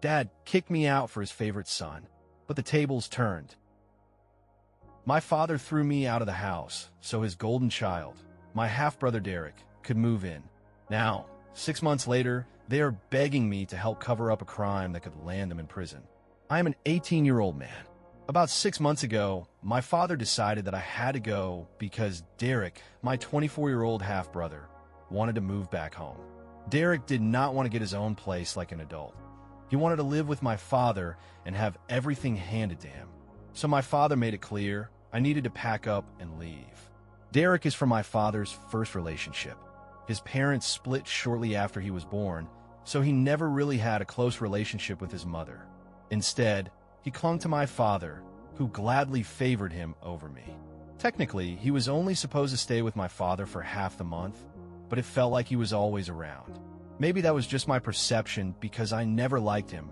Dad kicked me out for his favorite son, but the tables turned. My father threw me out of the house so his golden child, my half-brother Derek, could move in. Now, 6 months later, they are begging me to help cover up a crime that could land them in prison. I am an 18-year-old man. About 6 months ago, my father decided that I had to go because Derek, my 24-year-old half-brother, wanted to move back home. Derek did not want to get his own place like an adult. He wanted to live with my father and have everything handed to him. So my father made it clear I needed to pack up and leave. Derek is from my father's first relationship. His parents split shortly after he was born, so he never really had a close relationship with his mother. Instead, he clung to my father, who gladly favored him over me. Technically, he was only supposed to stay with my father for half the month, but it felt like he was always around. Maybe that was just my perception because I never liked him,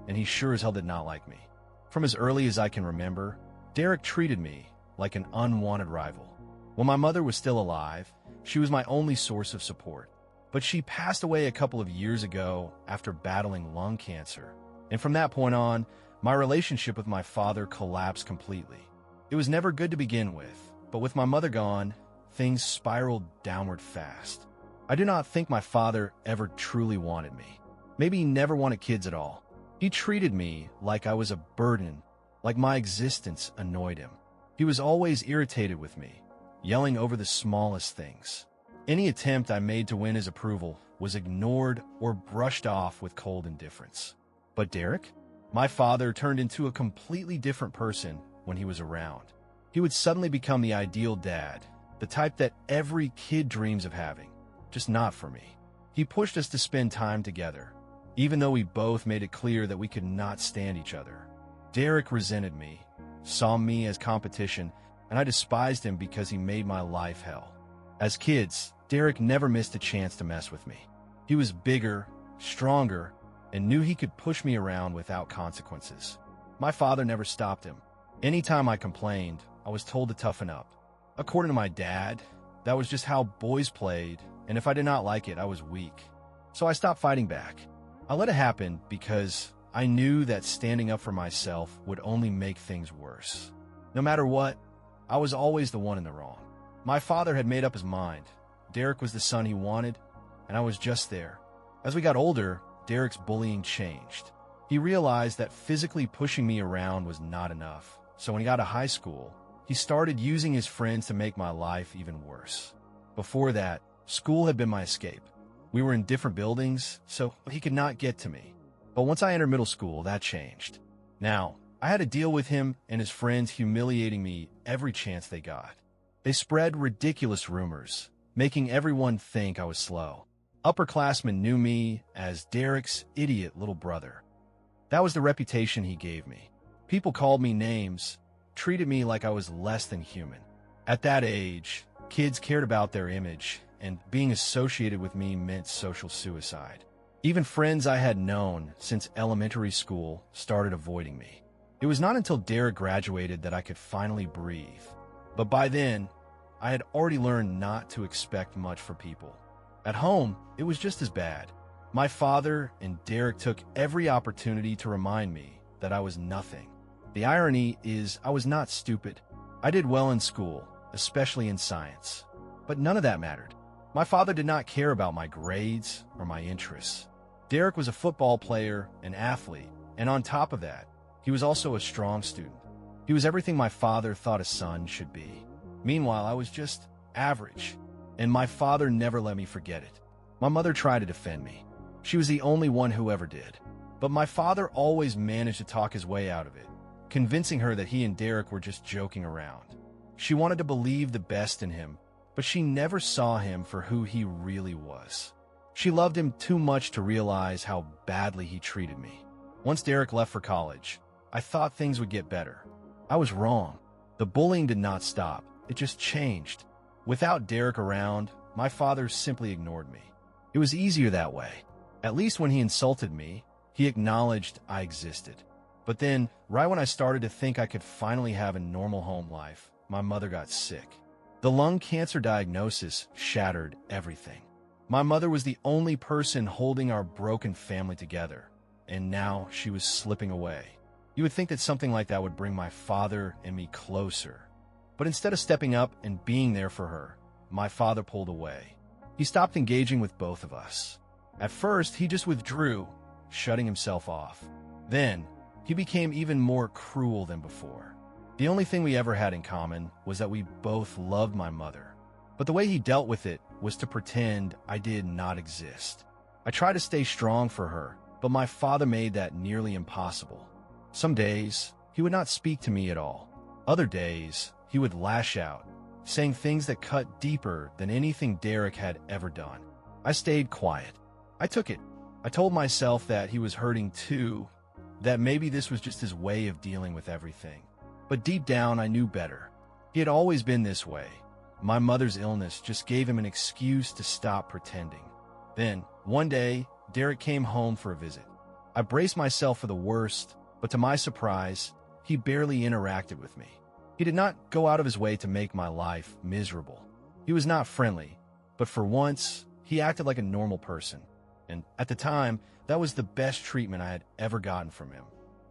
and he sure as hell did not like me. From as early as I can remember, Derek treated me like an unwanted rival. When my mother was still alive, she was my only source of support. But she passed away a couple of years ago after battling lung cancer. And from that point on, my relationship with my father collapsed completely. It was never good to begin with, but with my mother gone, things spiraled downward fast. I do not think my father ever truly wanted me. Maybe he never wanted kids at all. He treated me like I was a burden, like my existence annoyed him. He was always irritated with me, yelling over the smallest things. Any attempt I made to win his approval was ignored or brushed off with cold indifference. But Derek? My father turned into a completely different person when he was around. He would suddenly become the ideal dad, the type that every kid dreams of having, just not for me. He pushed us to spend time together, even though we both made it clear that we could not stand each other. Derek resented me, saw me as competition, and I despised him because he made my life hell. As kids, Derek never missed a chance to mess with me. He was bigger, stronger, and knew he could push me around without consequences. My father never stopped him. Anytime I complained, I was told to toughen up. According to my dad, that was just how boys played, and if I did not like it, I was weak. So I stopped fighting back. I let it happen because I knew that standing up for myself would only make things worse. No matter what, I was always the one in the wrong. My father had made up his mind. Derek was the son he wanted, and I was just there. As we got older, Derek's bullying changed. He realized that physically pushing me around was not enough. So when he got to high school, he started using his friends to make my life even worse. Before that, school had been my escape. We were in different buildings, so he could not get to me. But once I entered middle school, that changed. Now, I had to deal with him and his friends humiliating me every chance they got. They spread ridiculous rumors, making everyone think I was slow. Upperclassmen knew me as Derek's idiot little brother. That was the reputation he gave me. People called me names, treated me like I was less than human. At that age, kids cared about their image, and being associated with me meant social suicide. Even friends I had known since elementary school started avoiding me. It was not until Derek graduated that I could finally breathe. But by then, I had already learned not to expect much for people. At home, it was just as bad. My father and Derek took every opportunity to remind me that I was nothing. The irony is I was not stupid. I did well in school, especially in science. But none of that mattered. My father did not care about my grades or my interests. Derek was a football player, an athlete, and on top of that, he was also a strong student. He was everything my father thought a son should be. Meanwhile, I was just average, and my father never let me forget it. My mother tried to defend me. She was the only one who ever did. But my father always managed to talk his way out of it, convincing her that he and Derek were just joking around. She wanted to believe the best in him, but she never saw him for who he really was. She loved him too much to realize how badly he treated me. Once Derek left for college, I thought things would get better. I was wrong. The bullying did not stop. It just changed. Without Derek around, my father simply ignored me. It was easier that way. At least when he insulted me, he acknowledged I existed. But then, right when I started to think I could finally have a normal home life, my mother got sick. The lung cancer diagnosis shattered everything. My mother was the only person holding our broken family together. and now she was slipping away. You would think that something like that would bring my father and me closer. But instead of stepping up and being there for her, my father pulled away. He stopped engaging with both of us. At first, he just withdrew, shutting himself off. Then, he became even more cruel than before. The only thing we ever had in common was that we both loved my mother. But the way he dealt with it was to pretend I did not exist. I tried to stay strong for her, but my father made that nearly impossible. Some days, he would not speak to me at all. Other days, he would lash out, saying things that cut deeper than anything Derek had ever done. I stayed quiet. I took it. I told myself that he was hurting too, that maybe this was just his way of dealing with everything. But deep down, I knew better. He had always been this way. My mother's illness just gave him an excuse to stop pretending. Then, one day, Derek came home for a visit. I braced myself for the worst, but to my surprise, he barely interacted with me. He did not go out of his way to make my life miserable. He was not friendly, but for once, he acted like a normal person. And at the time, that was the best treatment I had ever gotten from him.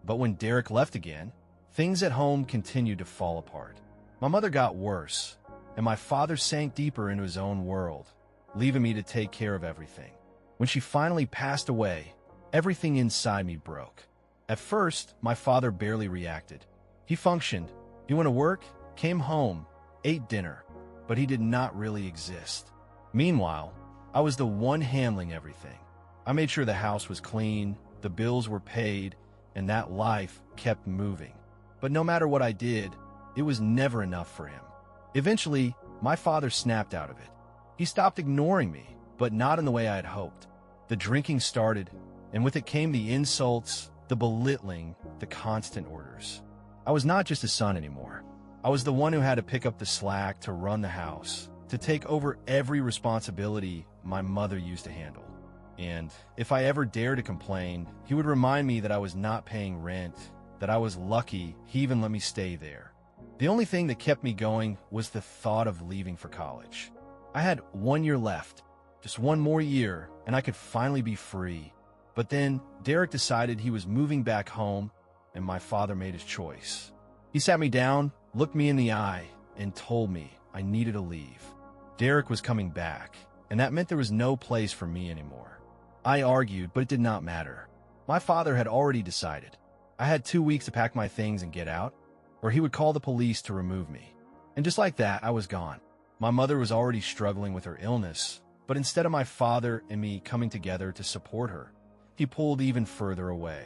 But when Derek left again, things at home continued to fall apart. My mother got worse, and my father sank deeper into his own world, leaving me to take care of everything. When she finally passed away, everything inside me broke. At first, my father barely reacted. He functioned. He went to work, came home, ate dinner, but he did not really exist. Meanwhile, I was the one handling everything. I made sure the house was clean, the bills were paid, and that life kept moving. But no matter what I did, it was never enough for him. Eventually, my father snapped out of it. He stopped ignoring me, but not in the way I had hoped. The drinking started, and with it came the insults, the belittling, the constant orders. I was not just a son anymore. I was the one who had to pick up the slack to run the house, to take over every responsibility my mother used to handle. And if I ever dared to complain, he would remind me that I was not paying rent, that I was lucky he even let me stay there. The only thing that kept me going was the thought of leaving for college. I had 1 year left, just one more year, and I could finally be free. But then Derek decided he was moving back home, and my father made his choice. He sat me down, looked me in the eye, and told me I needed to leave. Derek was coming back, and that meant there was no place for me anymore. I argued, but it did not matter. My father had already decided. I had 2 weeks to pack my things and get out, or he would call the police to remove me. And just like that, I was gone. My mother was already struggling with her illness, but instead of my father and me coming together to support her, he pulled even further away.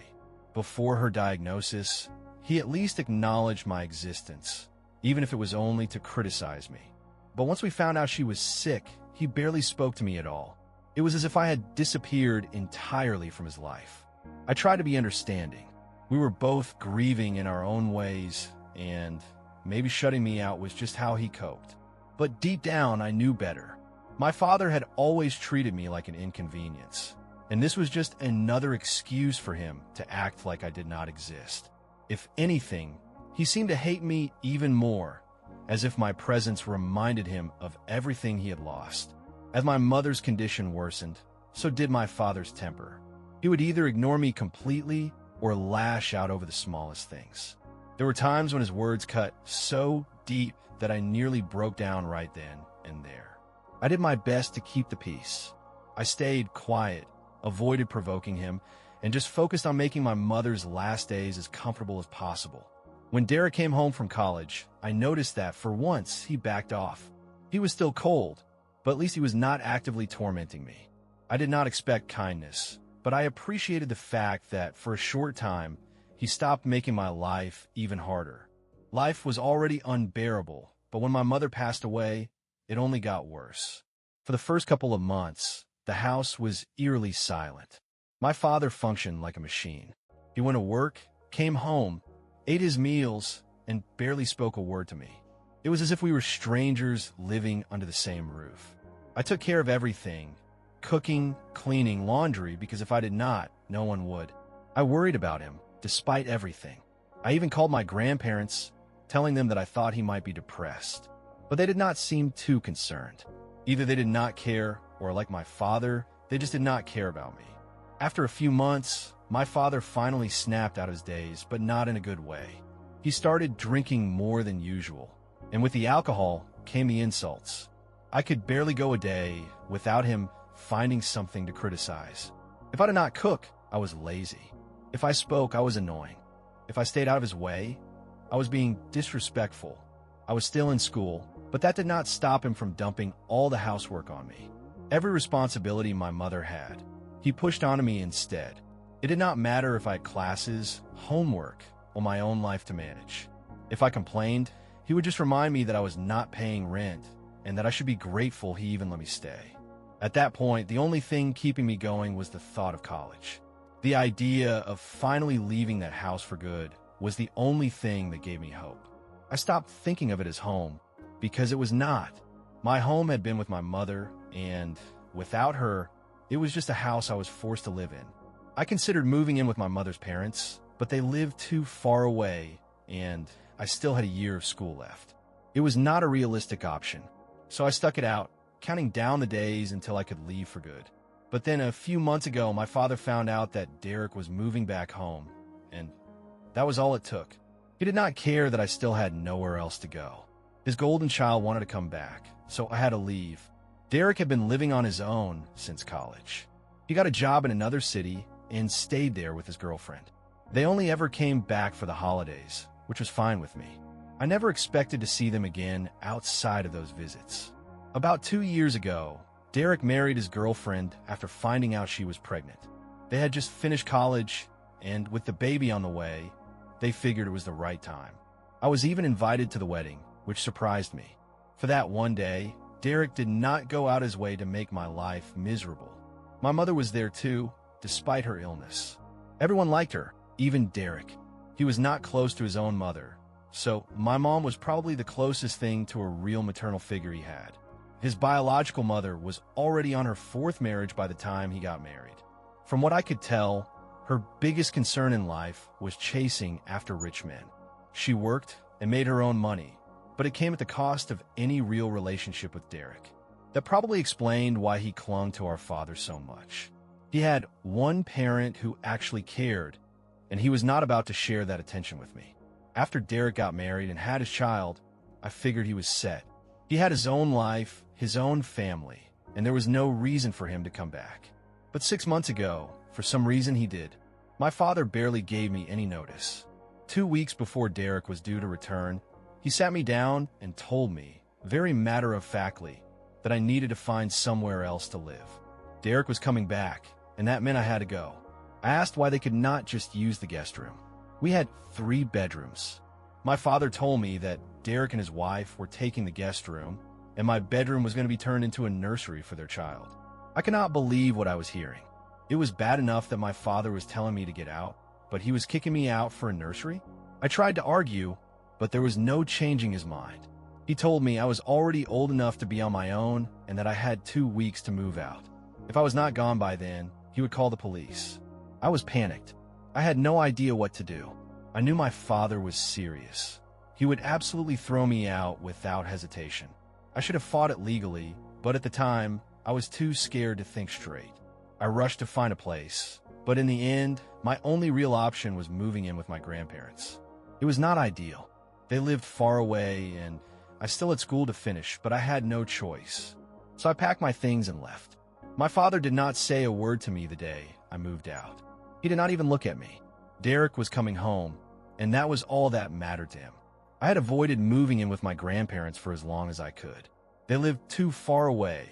Before her diagnosis, he at least acknowledged my existence, even if it was only to criticize me. But once we found out she was sick, he barely spoke to me at all. It was as if I had disappeared entirely from his life. I tried to be understanding. We were both grieving in our own ways, and maybe shutting me out was just how he coped. But deep down, I knew better. My father had always treated me like an inconvenience, and this was just another excuse for him to act like I did not exist. If anything, he seemed to hate me even more, as if my presence reminded him of everything he had lost. As my mother's condition worsened, so did my father's temper. He would either ignore me completely or lash out over the smallest things. There were times when his words cut so deep that I nearly broke down right then and there. I did my best to keep the peace. I stayed quiet, avoided provoking him, and just focused on making my mother's last days as comfortable as possible. When Derek came home from college, I noticed that, for once, he backed off. He was still cold, but at least he was not actively tormenting me. I did not expect kindness, but I appreciated the fact that, for a short time, he stopped making my life even harder. Life was already unbearable, but when my mother passed away, it only got worse. For the first couple of months, the house was eerily silent. My father functioned like a machine. He went to work, came home, ate his meals, and barely spoke a word to me. It was as if we were strangers living under the same roof. I took care of everything, cooking, cleaning, laundry, because if I did not, no one would. I worried about him, despite everything. I even called my grandparents, telling them that I thought he might be depressed. But they did not seem too concerned. Either they did not care, or like my father, they just did not care about me. After a few months, my father finally snapped out of his daze, but not in a good way. He started drinking more than usual, and with the alcohol came the insults. I could barely go a day without him finding something to criticize. If I did not cook, I was lazy. If I spoke, I was annoying. If I stayed out of his way, I was being disrespectful. I was still in school, but that did not stop him from dumping all the housework on me. Every responsibility my mother had, he pushed onto me instead. It did not matter if I had classes, homework, or my own life to manage. If I complained, he would just remind me that I was not paying rent and that I should be grateful he even let me stay. At that point, the only thing keeping me going was the thought of college. The idea of finally leaving that house for good was the only thing that gave me hope. I stopped thinking of it as home because it was not. My home had been with my mother, and without her, it was just a house I was forced to live in. I considered moving in with my mother's parents, but they lived too far away, and I still had a year of school left. It was not a realistic option, so I stuck it out, counting down the days until I could leave for good. But then a few months ago, my father found out that Derek was moving back home, and that was all it took. He did not care that I still had nowhere else to go. His golden child wanted to come back, so I had to leave. Derek had been living on his own since college. He got a job in another city and stayed there with his girlfriend. They only ever came back for the holidays, which was fine with me. I never expected to see them again outside of those visits. About 2 years ago, Derek married his girlfriend after finding out she was pregnant. They had just finished college, and with the baby on the way, they figured it was the right time. I was even invited to the wedding, which surprised me. For that one day, Derek did not go out his way to make my life miserable. My mother was there too, despite her illness. Everyone liked her, even Derek. He was not close to his own mother, so my mom was probably the closest thing to a real maternal figure he had. His biological mother was already on her 4th marriage by the time he got married. From what I could tell, her biggest concern in life was chasing after rich men. She worked and made her own money, but it came at the cost of any real relationship with Derek. That probably explained why he clung to our father so much. He had one parent who actually cared, and he was not about to share that attention with me. After Derek got married and had his child, I figured he was set. He had his own life, his own family, and there was no reason for him to come back. But 6 months ago, for some reason he did. My father barely gave me any notice. 2 weeks before Derek was due to return, he sat me down and told me, very matter-of-factly, that I needed to find somewhere else to live. Derek was coming back, and that meant I had to go. I asked why they could not just use the guest room. We had 3 bedrooms. My father told me that Derek and his wife were taking the guest room, and my bedroom was going to be turned into a nursery for their child. I could not believe what I was hearing. It was bad enough that my father was telling me to get out, but he was kicking me out for a nursery? I tried to argue, but there was no changing his mind. He told me I was already old enough to be on my own and that I had 2 weeks to move out. If I was not gone by then, he would call the police. I was panicked. I had no idea what to do. I knew my father was serious. He would absolutely throw me out without hesitation. I should have fought it legally, but at the time, I was too scared to think straight. I rushed to find a place, but in the end, my only real option was moving in with my grandparents. It was not ideal. They lived far away, and I still had school to finish, but I had no choice. So I packed my things and left. My father did not say a word to me the day I moved out. He did not even look at me. Derek was coming home, and that was all that mattered to him. I had avoided moving in with my grandparents for as long as I could. They lived too far away,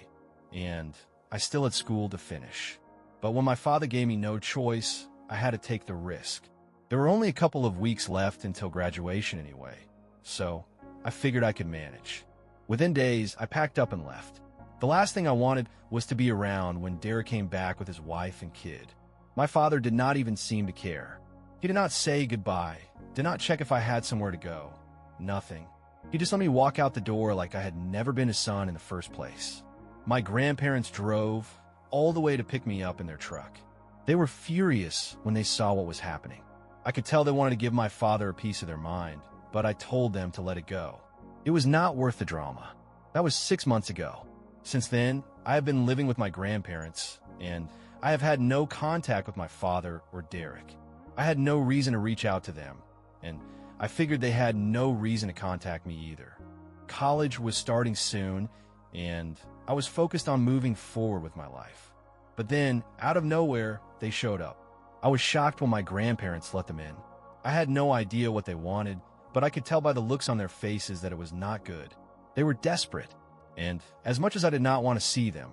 and I still had school to finish. But when my father gave me no choice, I had to take the risk. There were only a couple of weeks left until graduation anyway, so I figured I could manage. Within days, I packed up and left. The last thing I wanted was to be around when Derek came back with his wife and kid. My father did not even seem to care. He did not say goodbye, did not check if I had somewhere to go. Nothing. He just let me walk out the door like I had never been his son in the first place. My grandparents drove all the way to pick me up in their truck. They were furious when they saw what was happening. I could tell they wanted to give my father a piece of their mind, but I told them to let it go. It was not worth the drama. That was 6 months ago. Since then, I have been living with my grandparents, and I have had no contact with my father or Derek. I had no reason to reach out to them, and I figured they had no reason to contact me either. College was starting soon, and I was focused on moving forward with my life. But then, out of nowhere, they showed up. I was shocked when my grandparents let them in. I had no idea what they wanted, but I could tell by the looks on their faces that it was not good. They were desperate, and as much as I did not want to see them,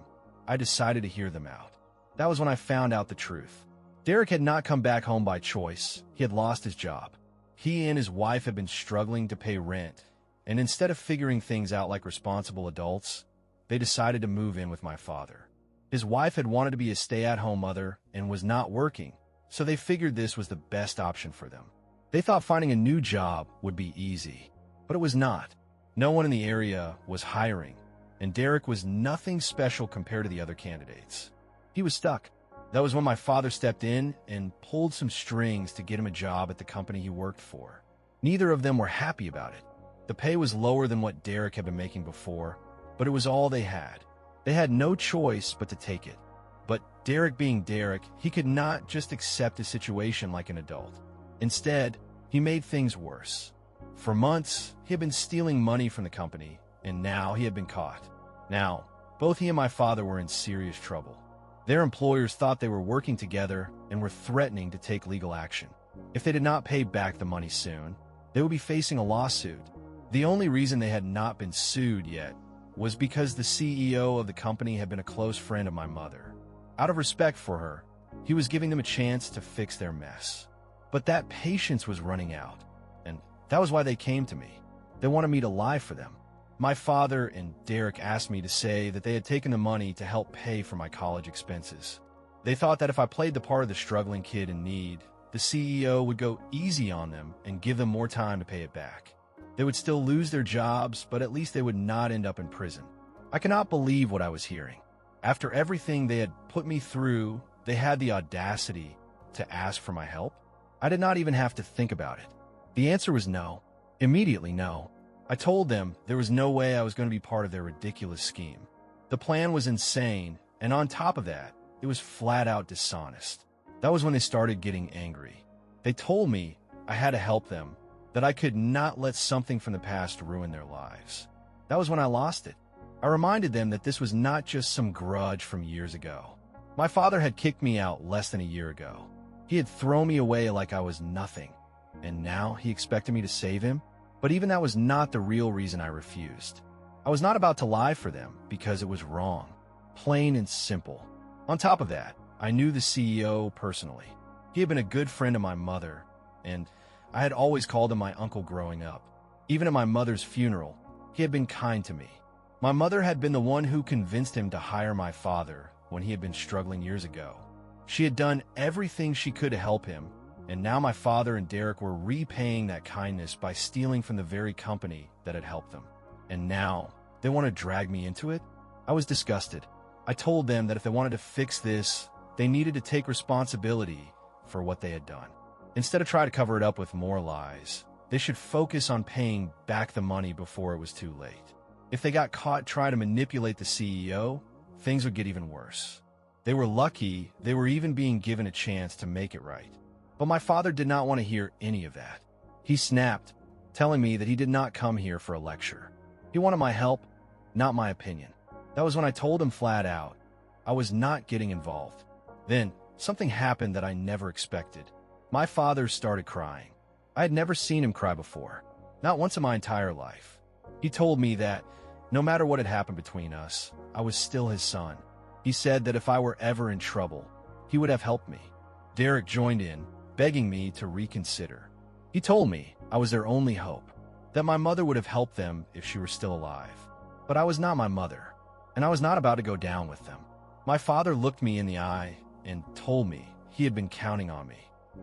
I decided to hear them out. That was when I found out the truth. Derek had not come back home by choice. He had lost his job. He and his wife had been struggling to pay rent, and instead of figuring things out like responsible adults, they decided to move in with my father. His wife had wanted to be a stay-at-home mother and was not working, so they figured this was the best option for them. They thought finding a new job would be easy, but it was not. No one in the area was hiring, and Derek was nothing special compared to the other candidates. He was stuck. That was when my father stepped in and pulled some strings to get him a job at the company he worked for. Neither of them were happy about it. The pay was lower than what Derek had been making before, but it was all they had. They had no choice but to take it. But Derek being Derek, he could not just accept the situation like an adult. Instead, he made things worse. For months, he had been stealing money from the company, and now he had been caught. Now, both he and my father were in serious trouble. Their employers thought they were working together and were threatening to take legal action. If they did not pay back the money soon, they would be facing a lawsuit. The only reason they had not been sued yet was because the CEO of the company had been a close friend of my mother. Out of respect for her, he was giving them a chance to fix their mess. But that patience was running out, and that was why they came to me. They wanted me to lie for them. My father and Derek asked me to say that they had taken the money to help pay for my college expenses. They thought that if I played the part of the struggling kid in need, the CEO would go easy on them and give them more time to pay it back. They would still lose their jobs, but at least they would not end up in prison. I cannot believe what I was hearing. After everything they had put me through, they had the audacity to ask for my help? I did not even have to think about it. The answer was no. Immediately no. I told them there was no way I was going to be part of their ridiculous scheme. The plan was insane, and on top of that, it was flat out dishonest. That was when they started getting angry. They told me I had to help them, that I could not let something from the past ruin their lives. That was when I lost it. I reminded them that this was not just some grudge from years ago. My father had kicked me out less than a year ago. He had thrown me away like I was nothing, and now he expected me to save him? But even that was not the real reason I refused. I was not about to lie for them because it was wrong. Plain and simple. On top of that, I knew the CEO personally. He had been a good friend of my mother, and I had always called him my uncle growing up. Even at my mother's funeral, he had been kind to me. My mother had been the one who convinced him to hire my father when he had been struggling years ago. She had done everything she could to help him, and now my father and Derek were repaying that kindness by stealing from the very company that had helped them. And now, they want to drag me into it? I was disgusted. I told them that if they wanted to fix this, they needed to take responsibility for what they had done. Instead of trying to cover it up with more lies, they should focus on paying back the money before it was too late. If they got caught trying to manipulate the CEO, things would get even worse. They were lucky they were even being given a chance to make it right. But my father did not want to hear any of that. He snapped, telling me that he did not come here for a lecture. He wanted my help, not my opinion. That was when I told him flat out I was not getting involved. Then, something happened that I never expected. My father started crying. I had never seen him cry before, not once in my entire life. He told me that, no matter what had happened between us, I was still his son. He said that if I were ever in trouble, he would have helped me. Derek joined in, begging me to reconsider. He told me I was their only hope, that my mother would have helped them if she were still alive. But I was not my mother, and I was not about to go down with them. My father looked me in the eye and told me he had been counting on me.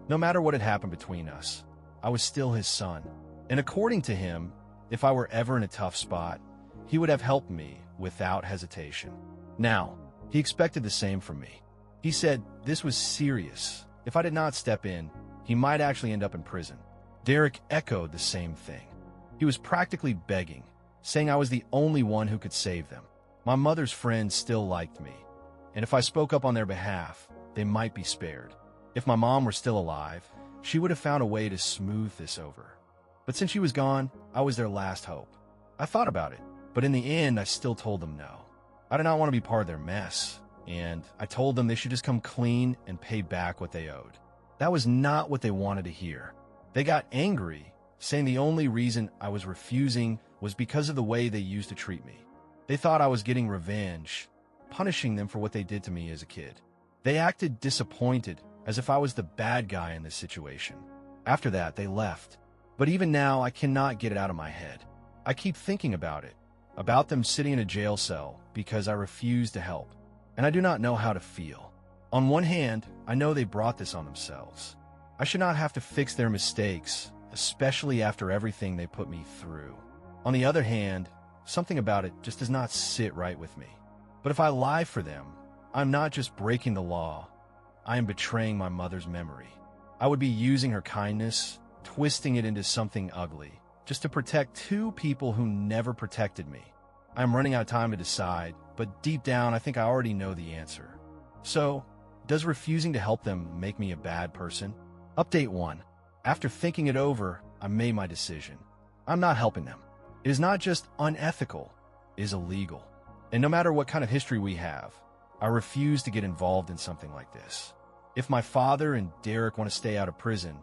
No matter what had happened between us, I was still his son. And according to him, if I were ever in a tough spot, he would have helped me without hesitation. Now, he expected the same from me. He said this was serious. If I did not step in, he might actually end up in prison. Derek echoed the same thing. He was practically begging, saying I was the only one who could save them. My mother's friends still liked me, and if I spoke up on their behalf, they might be spared. If my mom were still alive, she would have found a way to smooth this over. But since she was gone, I was their last hope. I thought about it, but in the end, I still told them no. I did not want to be part of their mess, and I told them they should just come clean and pay back what they owed. That was not what they wanted to hear. They got angry, saying the only reason I was refusing was because of the way they used to treat me. They thought I was getting revenge, punishing them for what they did to me as a kid. They acted disappointed, as if I was the bad guy in this situation. After that, they left. But even now, I cannot get it out of my head. I keep thinking about them sitting in a jail cell because I refuse to help, and I do not know how to feel. On one hand, I know they brought this on themselves. I should not have to fix their mistakes, especially after everything they put me through. On the other hand, something about it just does not sit right with me. But if I lie for them, I'm not just breaking the law, I am betraying my mother's memory. I would be using her kindness, twisting it into something ugly, just to protect two people who never protected me. I'm running out of time to decide, but deep down I think I already know the answer. So, does refusing to help them make me a bad person? Update 1. After thinking it over, I made my decision. I'm not helping them. It is not just unethical, it is illegal. And no matter what kind of history we have, I refuse to get involved in something like this. If my father and Derek want to stay out of prison,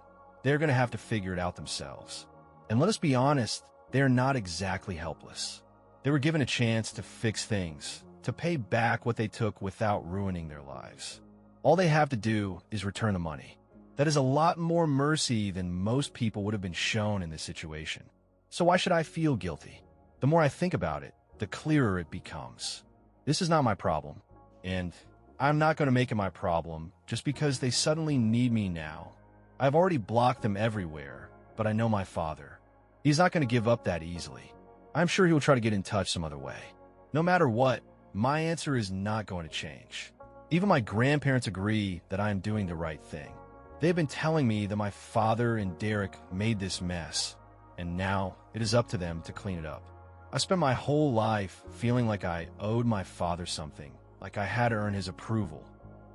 they're going to have to figure it out themselves. And let us be honest, they're not exactly helpless. They were given a chance to fix things, to pay back what they took without ruining their lives. All they have to do is return the money. That is a lot more mercy than most people would have been shown in this situation. So why should I feel guilty? The more I think about it, the clearer it becomes. This is not my problem, and I'm not going to make it my problem just because they suddenly need me now. I've already blocked them everywhere, but I know my father. He's not going to give up that easily. I'm sure he'll try to get in touch some other way. No matter what, my answer is not going to change. Even my grandparents agree that I am doing the right thing. They've been telling me that my father and Derek made this mess, and now it is up to them to clean it up. I spent my whole life feeling like I owed my father something, like I had to earn his approval.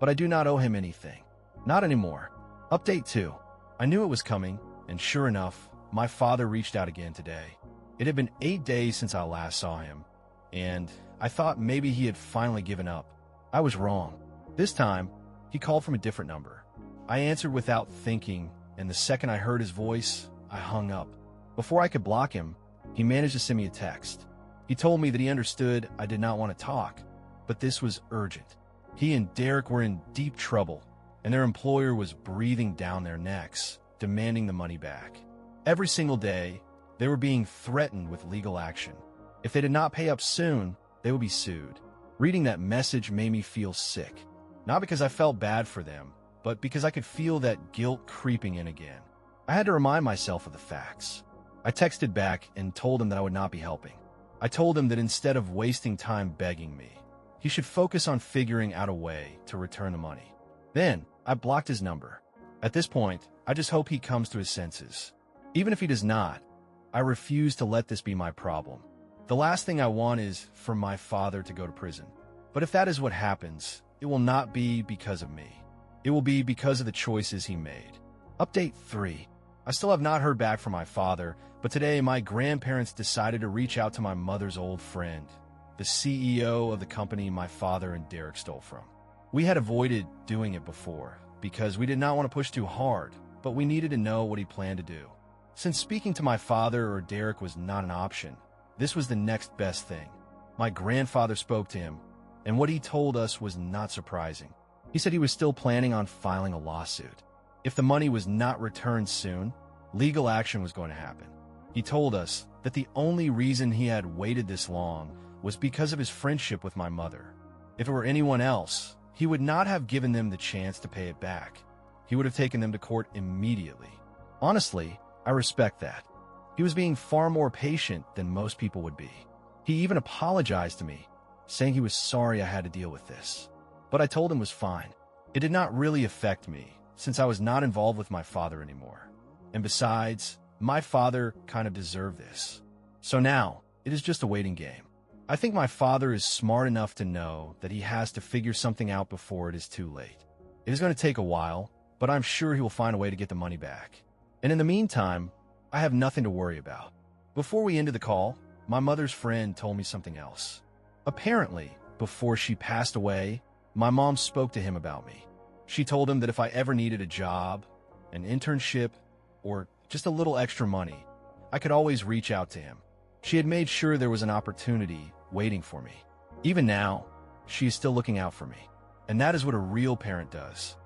But I do not owe him anything. Not anymore. Update 2. I knew it was coming, and sure enough, my father reached out again today. It had been 8 days since I last saw him, and I thought maybe he had finally given up. I was wrong. This time, he called from a different number. I answered without thinking, and the second I heard his voice, I hung up. Before I could block him, he managed to send me a text. He told me that he understood I did not want to talk, but this was urgent. He and Derek were in deep trouble, and their employer was breathing down their necks, demanding the money back. Every single day, they were being threatened with legal action. If they did not pay up soon, they would be sued. Reading that message made me feel sick. Not because I felt bad for them, but because I could feel that guilt creeping in again. I had to remind myself of the facts. I texted back and told him that I would not be helping. I told him that instead of wasting time begging me, he should focus on figuring out a way to return the money. Then, I blocked his number. At this point, I just hope he comes to his senses. Even if he does not, I refuse to let this be my problem. The last thing I want is for my father to go to prison. But if that is what happens, it will not be because of me. It will be because of the choices he made. Update 3. I still have not heard back from my father, but today my grandparents decided to reach out to my mother's old friend, the CEO of the company my father and Derek stole from. We had avoided doing it before because we did not want to push too hard, but we needed to know what he planned to do. Since speaking to my father or Derek was not an option, this was the next best thing. My grandfather spoke to him, and what he told us was not surprising. He said he was still planning on filing a lawsuit. If the money was not returned soon, legal action was going to happen. He told us that the only reason he had waited this long was because of his friendship with my mother. If it were anyone else, he would not have given them the chance to pay it back. He would have taken them to court immediately. Honestly, I respect that. He was being far more patient than most people would be. He even apologized to me, saying he was sorry I had to deal with this. But I told him it was fine. It did not really affect me, since I was not involved with my father anymore. And besides, my father kind of deserved this. So now, it is just a waiting game. I think my father is smart enough to know that he has to figure something out before it is too late. It is going to take a while, but I'm sure he will find a way to get the money back. And in the meantime, I have nothing to worry about. Before we ended the call, my mother's friend told me something else. Apparently, before she passed away, my mom spoke to him about me. She told him that if I ever needed a job, an internship, or just a little extra money, I could always reach out to him. She had made sure there was an opportunity waiting for me. Even now, she is still looking out for me. And that is what a real parent does.